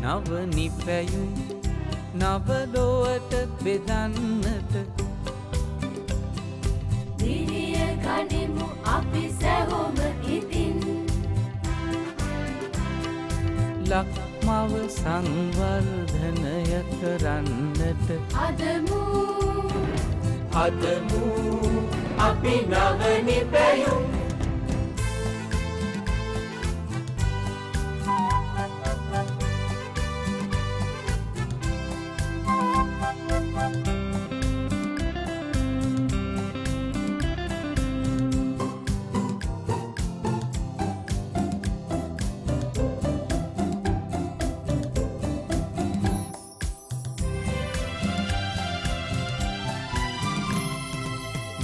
නව නිපැයුම් නව ලොවට බෙදන්නට දිරිය ගනිමු අපි සැවොම ඉතින් ලක්මව සංවර්ධනය කරන්නට අදමු අපි නව නිපැයුම්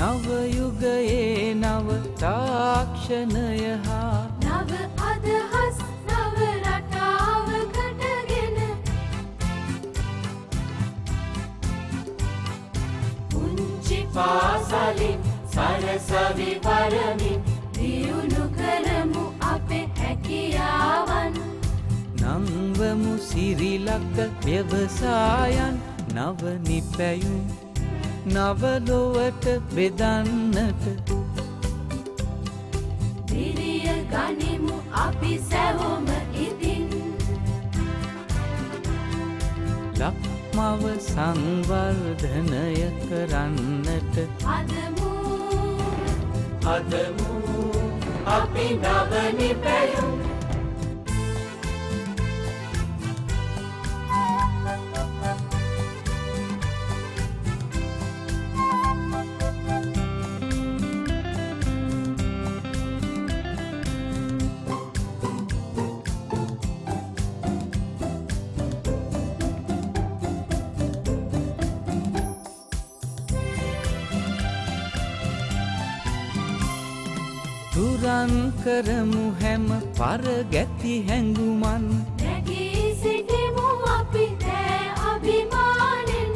නව යුගයේ නව තාක්ෂණය හා නව අදහස් නව රටාවකටගෙන පුංචි පාසලින් සරසවි වරමින් දියුණු කරමු අපේ හැකියාවන් නංවමු සිරිලක ව්‍යවසායන් නව නිපැයුම් නව ලොවට බෙදන්නට දිරිය ගනිමු අපි සැවොම ඉතින් ලක්මව සංවර්ධනය කරන්නට අදමු අපි නව නිපැයුම් තුරන් කරමු හැම පරගැති හැඟුමන් නැගී සිටිමු අපි දෑ අභිමානෙන්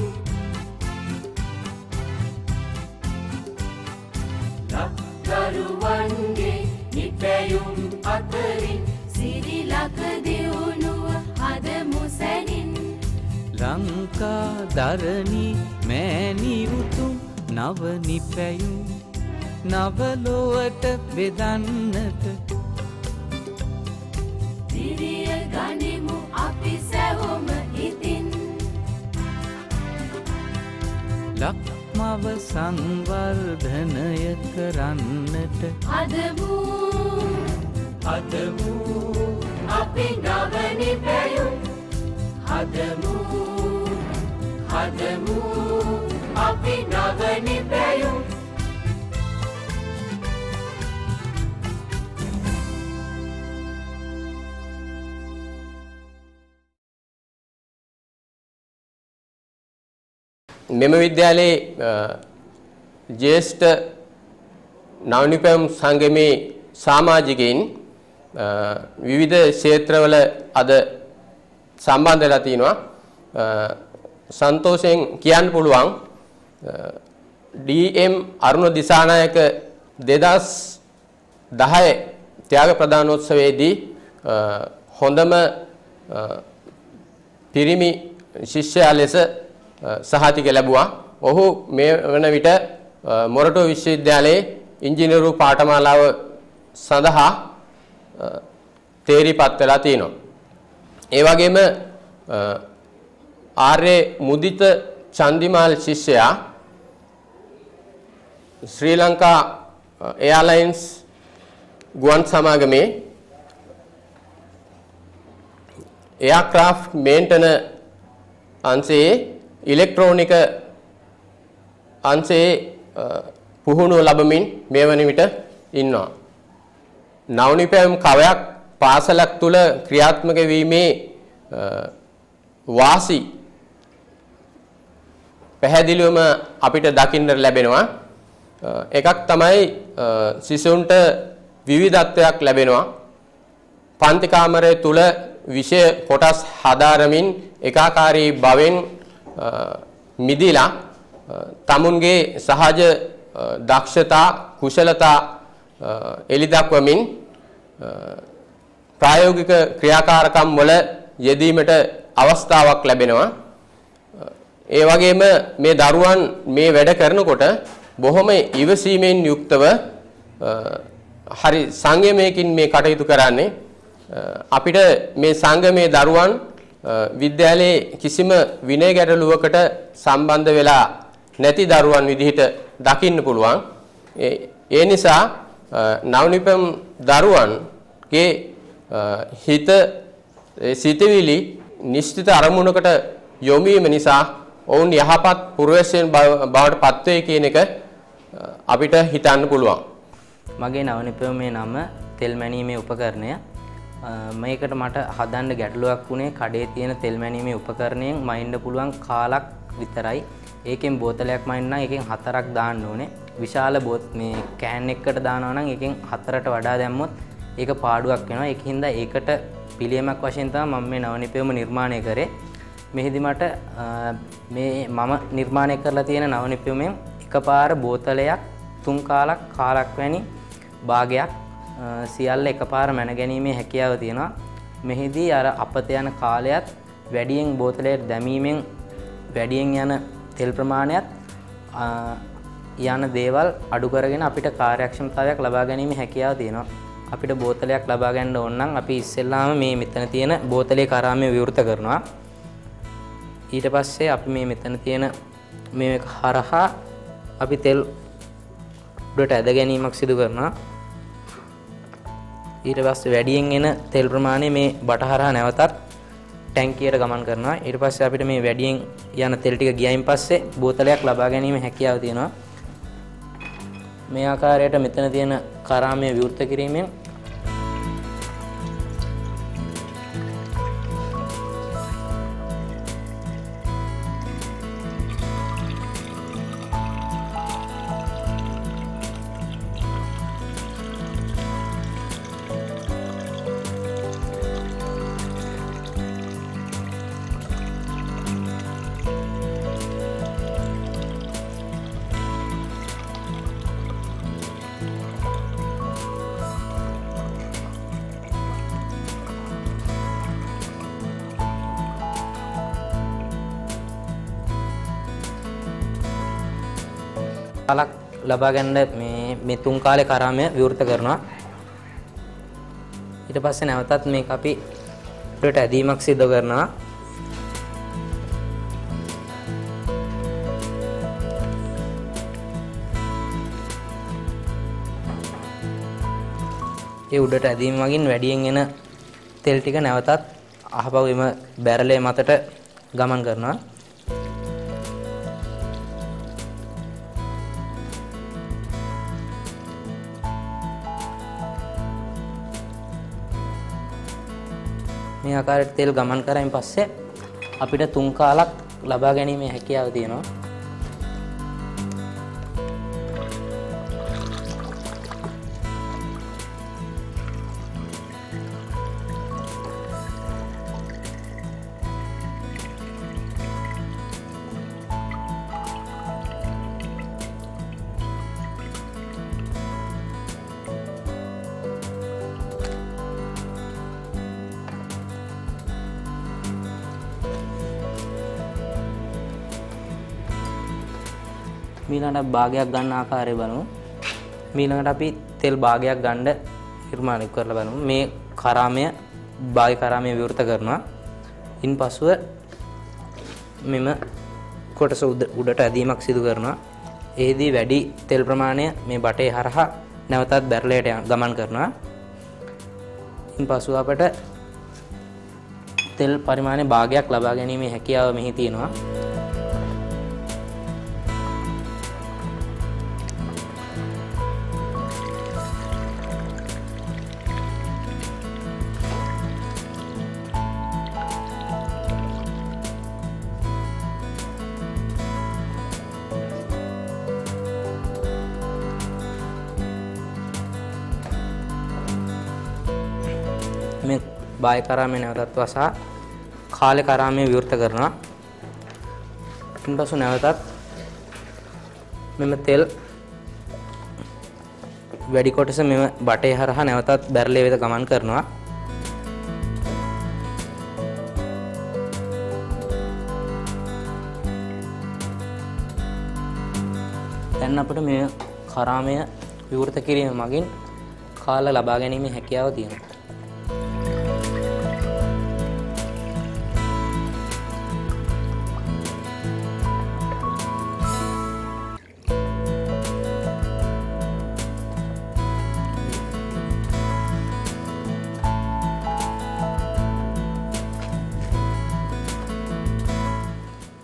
දරුවන්ගේ නිපැයුම් අතරින් සිරිලක දියුණුව හදමු සැනින් ලංකා දරණී මෑණි උතුම් නව නිපැයුම් නව ලොවට බෙදන්නට දිරිය ගනිමු අපි සැවොම ඉතින් ලක්මව සංවර්ධනය කරන්නට අදමු අපි නව නිපැයුම් හදමු අපි නව නිපැයුම් මෙම විද්‍යාලයේ ජ්‍යෙෂ්ඨ නවනිපැයුම් සංගමේ සමාජිකයින් විවිධ ක්ෂේත්‍රවල අද සම්බන්ධ වෙලා තිනවා. සන්තෝෂයෙන් කියන්න පුළුවන් ඩී.එම්. අරුණ දිසානායක 2010 ත්‍යාග ප්‍රදානෝත්සවයේදී හොඳම පිරිමි ශිෂ්‍යයා ලෙස සහතික ලැබුවා. ඔහු මේ වන විට මොරටු විශ්වවිද්‍යාලයේ ඉංජිනේරු පාඨමාලාව සඳහා තේරිපත් වෙලා තිනවා. ඒ වගේම ආර්ය මුදිත චන්දිමාල් ශිෂ්‍යයා ශ්‍රී ලංකා එයාර්ලයින්ස් ගුවන් සමාගමේ එයාක්‍රාෆ්ට් මේන්ටනර් අංශයේ ඉලෙක්ට්‍රොනික අංශයේ පුහුණුව ලැබමින් මේ වන විට ඉන්නවා. නවනිපැයුම් කවයක් පාසලක් තුල ක්‍රියාත්මක වීමේ වාසි පැහැදිලිවම අපිට දකින්න ලැබෙනවා. එකක් තමයි සිසුන්ට විවිධත්වයක් ලැබෙනවා. පන්ති කාමරය තුල විෂය කොටස් හදාරමින් ඒකාකාරී භවෙන් මිදිලා තමුන්ගේ සහජ දක්ෂතා කුශලතා එලි දක්වමින් ප්‍රායෝගික ක්‍රියාකාරකම් වල යෙදීමට අවස්ථාවක් ලැබෙනවා. ඒ වගේම මේ දරුවන් මේ වැඩ කරනකොට බොහොම ඉවසීමෙන් යුක්තව හරි සංයමයකින් මේ කටයුතු කරන්නේ. අපිට මේ සංගමේ දරුවන් විද්‍යාලයේ කිසිම විනය ගැටලුවකට සම්බන්ධ වෙලා නැති දරුවන් විදිහට දකින්න පුළුවන්. ඒ නිසා නවනිපම් දරුවන්ගේ හිත සිතවිලි නිශ්චිත අරමුණකට යොමු වීම නිසා ඔවුන් යහපත් පුරවැසියන් බවට පත් වේ කියන එක අපිට හිතන්න පුළුවන්. මගේ නවනිපමේ නම තෙල් මැනීමේ උපකරණය. මේකට මට හදන්න ගැටලුවක් වුණේ කඩේ තියෙන තෙල් මැනීමේ උපකරණයෙන් මයින්න පුළුවන් කාලක් විතරයි. ඒකෙන් බෝතලයක් මයින්න නම් ඒකෙන් 4ක් දාන්න ඕනේ. විශාල මේ කෑන් එකකට දානවා නම් ඒකෙන් 4ට වඩා දැම්මොත් ඒක පාඩුවක් වෙනවා. ඒක හින්දා ඒකට පිළියමක් වශයෙන් තමයි මම මේ නවනිපම නිර්මාණය කරේ. මෙහිදී මට මේ මම නිර්මාණය කරලා තියෙන නවනිපමෙන් එකපාර බෝතලයක් 3 කාලක් වැනි භාගයක් සියල්ල එකපාර මැන ගැනීමේ හැකියාව තියෙනවා. මෙහිදී අර අපත යන කාලයත් වැඩියෙන් බෝතලයට දැමීමෙන් වැඩියෙන් යන තෙල් ප්‍රමාණයත් යන දේවල් අඩු කරගෙන අපිට කාර්යක්ෂමතාවයක් ලබා ගැනීමේ හැකියාව තියෙනවා. අපිට බෝතලයක් ලබා ගන්න ඕන නම් අපි ඉස්සෙල්ලාම මේ මෙතන තියෙන බෝතලේ කරාමය විවෘත කරනවා. ඊට පස්සේ අපි මේ මෙතන තියෙන මේ හරහා අපි තෙල් උඩට ඇද ගැනීමක් සිදු කරනවා. ඊට පස්සේ වැඩියෙන් එන තෙල් ප්‍රමාණය මේ බටහරහා නැවතත් ටැංකියට ගමන් කරනවා. ඊට පස්සේ අපිට මේ වැඩියෙන් යන තෙල් ටික ගියයින් පස්සේ බෝතලයක් ලබා ගැනීම හැකියාව තියෙනවා. මේ ආකාරයට මෙතන තියෙන කරාමය විවෘත කිරීමෙන් කාලක් ලබා ගන්න මේ 3 කාලේ කරාමය විවෘත කරනවා. ඊට පස්සේ නැවතත් මේක අපි උඩට ඇදීමක් සිදු කරනවා. ඒ උඩට ඇදීම වගින් වැඩියෙන් එන තෙල් ටික නැවතත් අහපහු එම බැරලේ මතට ගමන් කරනවා. මේ ආකාරයට තෙල් ගමන් කරායින් පස්සේ අපිට 3 කාලක් ලබා ගැනීමේ හැකියාව තියෙනවා. මීළඟට භාගයක් ගන්න ආකාරය බලමු. මීළඟට අපි තෙල් භාගයක් ගන්න නිර්මාණය කරලා බලමු. මේ කරාමය භාගය කරාමය විවෘත කරනවා. ඉන්පසුව මෙම කොටස උඩට ඇදීමක් සිදු කරනවා. එෙහිදී වැඩි තෙල් ප්‍රමාණය මේ බටේ හරහා නැවතත් බැරලයට ගමන් කරනවා. ඉන්පසුව අපට තෙල් පරිමාණය භාගයක් ලබා ගැනීමේ හැකියාව මෙහි තියෙනවා. මේ බාය කරාමය නැවතත් වසා කාලේ කරාමය විවෘත කරනවා. ඉන්පසු නැවතත් මෙම තෙල් වැඩි කොටස මෙම බටේ හරහා නැවතත් බැරලේ වෙත ගමන් කරනවා. දැන් අපිට මේ කරාමය විවෘත කිරීම මගින් කාල ලබා ගැනීමේ හැකියාව තියෙනවා.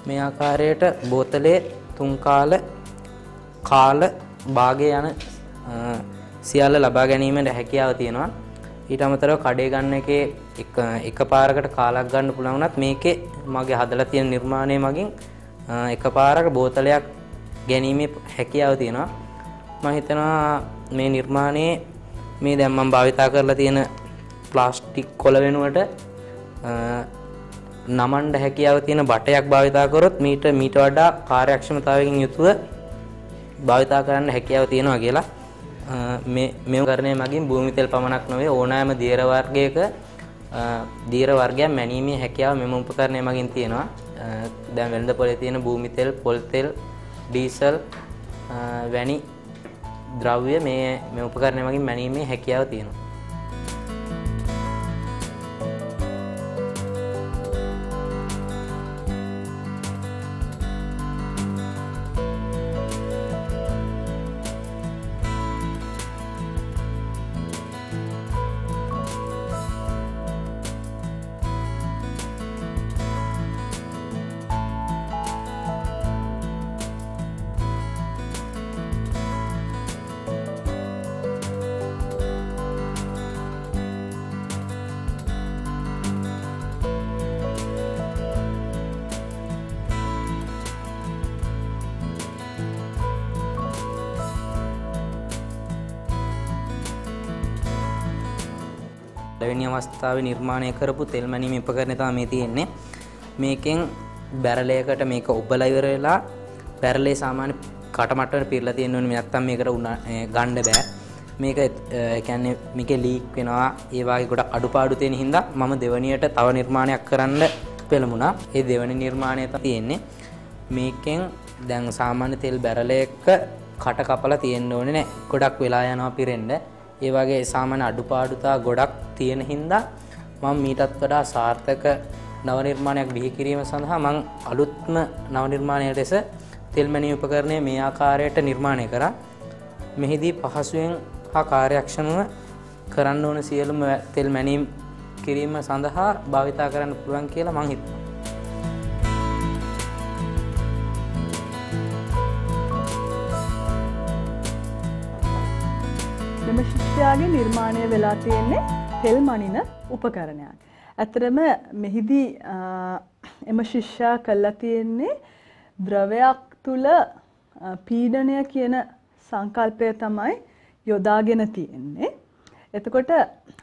මේ ආකාරයට බෝතලේ තුන් කාල භාගය යන සියල්ල ලබා ගැනීමට හැකියාව තියෙනවා. ඊට අමතරව කඩේ ගන්න එකේ එක පාරකට කාලක් ගන්න පුළුවන් වුණත් මේකේ මගේ හදලා තියෙන නිර්මාණය මගින් එක පාරක බෝතලයක් ගැනීමේ හැකියාව තියෙනවා. මම හිතනවා මේ නිර්මාණයේ මේ දැන් මම භාවිතා කරලා තියෙන ප්ලාස්ටික් කොළ වෙනුවට නමණ්ඩ හැකියාව තියෙන බටයක් භාවිතා කරොත් මීට වඩා කාර්යක්ෂමතාවයකින් යුතුව භාවිතා කරන්න හැකියාව තියෙනවා කියලා මේ කරණය මගින් භූමි තෙල් පමණක් නොවේ ඕනෑම දීර වර්ගයක් මැනීමේ හැකියාව මෙම උපකරණය මගින් තියෙනවා. දැන් වෙළඳ පොලේ තියෙන භූමි තෙල්, පොල් තෙල්, ඩීසල් වැනි ද්‍රව්‍ය මේ උපකරණය මගින් මැනීමේ හැකියාව තියෙනවා. පළවෙනි අවස්ථාවේ නිර්මාණය කරපු තෙල් මැනීමේ උපකරණය තමයි මේ තියෙන්නේ. මේකෙන් බැරලයකට මේක ඔබලා ඉවර වෙලා බැරලේ සාමාන්‍ය කටමට්ටමට පිරලා තියෙන්න ඕනේ. නැත්තම් මේකට ගන්න බෑ. මේක කියන්නේ මේකේ ලීක් වෙනවා. ඒ වගේ ගොඩක් අඩුපාඩු තියෙන හින්දා මම දෙවණියට තව නිර්මාණයක් කරන්න පෙළඹුණා. ඒ දෙවණි නිර්මාණය තමයි තියෙන්නේ. මේකෙන් දැන් සාමාන්‍ය තෙල් බැරලයක කට කපලා තියෙන්න ඕනේ නෑ. ගොඩක් වෙලා යනවා පිරෙන්න. ඒ වගේ සාමාන්‍ය අඩුපාඩුතා ගොඩක් තියෙන හින්දා මම මීටත් වඩා සාර්ථක නව නිර්මාණයක් බිහි කිරීම සඳහා මම අලුත්ම නව නිර්මාණය ලෙස තෙල් මැනීම උපකරණය මේ ආකාරයට නිර්මාණය කරා. මෙහිදී පහසුවෙන් හා කාර්යක්ෂමව කරන්න ඕන සියලුම තෙල් මැනීම කිරීම සඳහා භාවිතා කරන්න පුළුවන් කියලා මම හිතනවා. එම ශිෂ්‍යයාගේ නිර්මාණය වෙලා තියෙන්නේ තෙල් මනින උපකරණයක්. ඇත්තටම මෙහිදී එම ශිෂ්‍යයා කළා තියෙන්නේ ද්‍රවයක් තුල පීඩනය කියන සංකල්පය තමයි යොදාගෙන තියෙන්නේ. එතකොට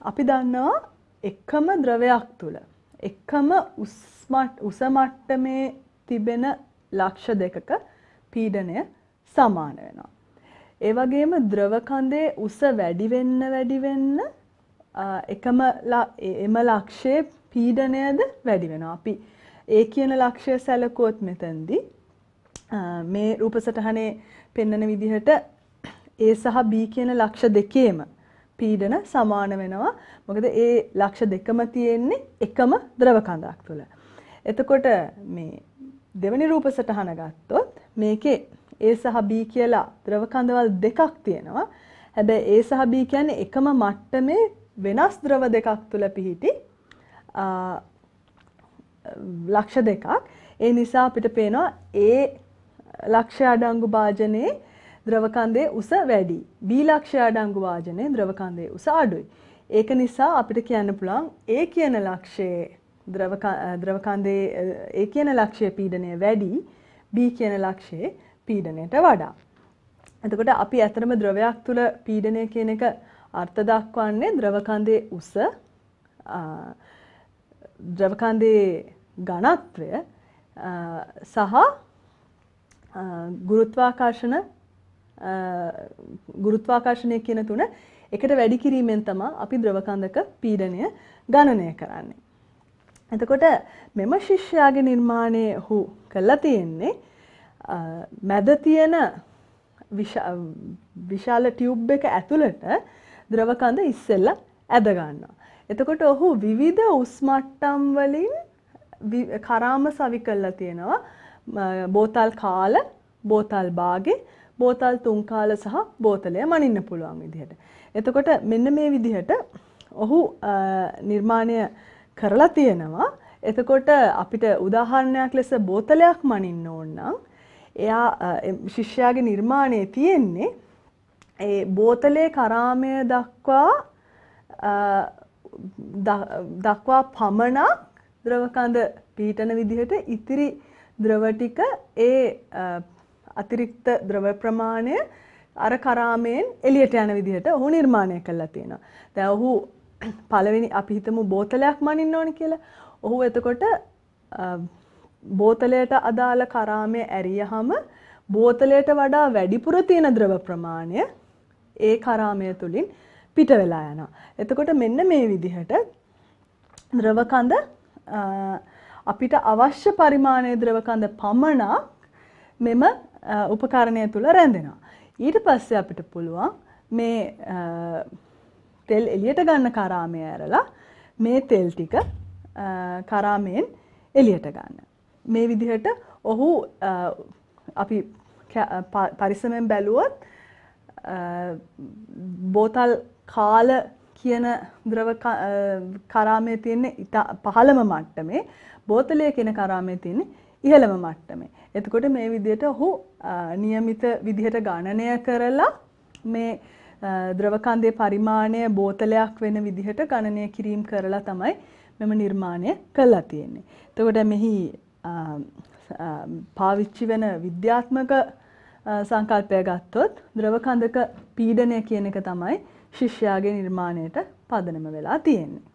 අපි දන්නවා එකම ද්‍රවයක් තුල එකම උස මට්ටමේ තිබෙන ලක්ෂ දෙකක පීඩනය සමාන වෙනවා. ඒ වගේම ද්‍රව කඳේ උස වැඩි වෙන්න එම ලක්ෂයේ පීඩනයද වැඩි වෙනවා. අපි ඒ කියන ලක්ෂය සැලකුවොත් මෙතනදී මේ රූපසටහනේ පෙන්වන විදිහට A සහ B කියන ලක්ෂ දෙකේම පීඩන සමාන වෙනවා. මොකද ඒ ලක්ෂ දෙකම තියෙන්නේ එකම ද්‍රව කඳක් තුල. එතකොට මේ දෙවෙනි රූපසටහන ගත්තොත් මේකේ A සහ B කියලා ද්‍රව කඳවල් දෙකක් තියෙනවා. හැබැයි A සහ B කියන්නේ එකම මට්ටමේ වෙනස් ද්‍රව දෙකක් තුල පිහිටි ලක්ෂ දෙකක්. ඒ නිසා අපිට පේනවා A ලක්ෂ අඩංගු භාජනයේ ද්‍රව කඳේ උස වැඩි. B ලක්ෂ අඩංගු භාජනයේ ද්‍රව කඳේ උස අඩුයි. ඒක නිසා අපිට කියන්න පුළුවන් A කියන ලක්ෂයේ ද්‍රව කඳේ A කියන ලක්ෂයේ පීඩනය වැඩි B කියන ලක්ෂයේ පීඩනයට වඩා. එතකොට අපි ඇත්තටම ද්‍රවයක් තුල පීඩනය කියන එක අර්ථ දක්වන්නේ ද්‍රව කඳේ උස ද්‍රව කඳේ ඝනත්වය සහ ගුරුත්වාකර්ෂණය කියන තුන එකට වැඩි කිරීමෙන් තමයි අපි ද්‍රව කඳක පීඩනය ගණනය කරන්නේ. එතකොට මෙම ශිෂ්‍යයාගේ නිර්මාණය ඔහු කළා තියෙන්නේ මැද තියෙන විශාල ටියුබ් එක ඇතුළට ද්‍රව කඳ ඉස්සෙල්ලා ඇද ගන්නවා. එතකොට ඔහු විවිධ උස් මට්ටම් වලින් කරාම සවි කළා තියෙනවා. බෝතල් කාල, බෝතල් භාගේ, බෝතල් තුන් කාල සහ බෝතලය මනින්න පුළුවන් විදිහට. එතකොට මෙන්න මේ විදිහට ඔහු නිර්මාණය කරලා තියෙනවා. එතකොට අපිට උදාහරණයක් ලෙස බෝතලයක් මනින්න ඕන නම් එයා ශිෂ්‍යයාගේ නිර්මාණයේ තියෙන්නේ ඒ බෝතලේ කරාමය දක්වා පමණක් ද්‍රව කඳ පීඩන විදිහට ඉතිරි ද්‍රව ටික ඒ අතිරික්ත ද්‍රව ප්‍රමාණය අර කරාමයෙන් එළියට යන විදිහට ඔහු නිර්මාණය කළා තියෙනවා. දැන් ඔහු පළවෙනි අපි හිතමු බෝතලයක් මනින්න ඕනේ කියලා. ඔහු එතකොට බෝතලයට අදාළ කරාමය ඇරියහම බෝතලයට වඩා වැඩිපුර තියෙන ද්‍රව ප්‍රමාණය ඒ කරාමය තුලින් පිට වෙලා යනවා. එතකොට මෙන්න මේ විදිහට ද්‍රව කඳ අපිට අවශ්‍ය පරිමාණයේ ද්‍රව කඳ පමණක් මෙම උපකරණය තුල රැඳෙනවා. ඊට පස්සේ අපිට පුළුවන් මේ තෙල් එළියට ගන්න කරාමය ඇරලා මේ තෙල් ටික කරාමයෙන් එළියට ගන්න. මේ විදිහට ඔහු අපි පරිස්සමෙන් බැලුවොත් බෝතල් කාල කියන ද්‍රව කරාමයේ තියෙන පහළම මට්ටමේ, බෝතලයේ කියන කරාමයේ තියෙන ඉහළම මට්ටමේ. එතකොට මේ විදිහට ඔහු નિયમિત විදිහට ගණනය කරලා මේ ද්‍රව කන්දේ පරිමාණය බෝතලයක් වෙන විදිහට ගණනය කිරීම කරලා තමයි මෙම නිර්මාණය කළා තියෙන්නේ. එතකොට මෙහි පාවිච්චි වෙන විද්‍යාත්මක සංකල්පය ගත්තොත් ද්‍රව කඳක පීඩනය කියන එක තමයි ශිෂ්‍යයාගේ නිර්මාණයට පදනම වෙලා තියෙන්නේ.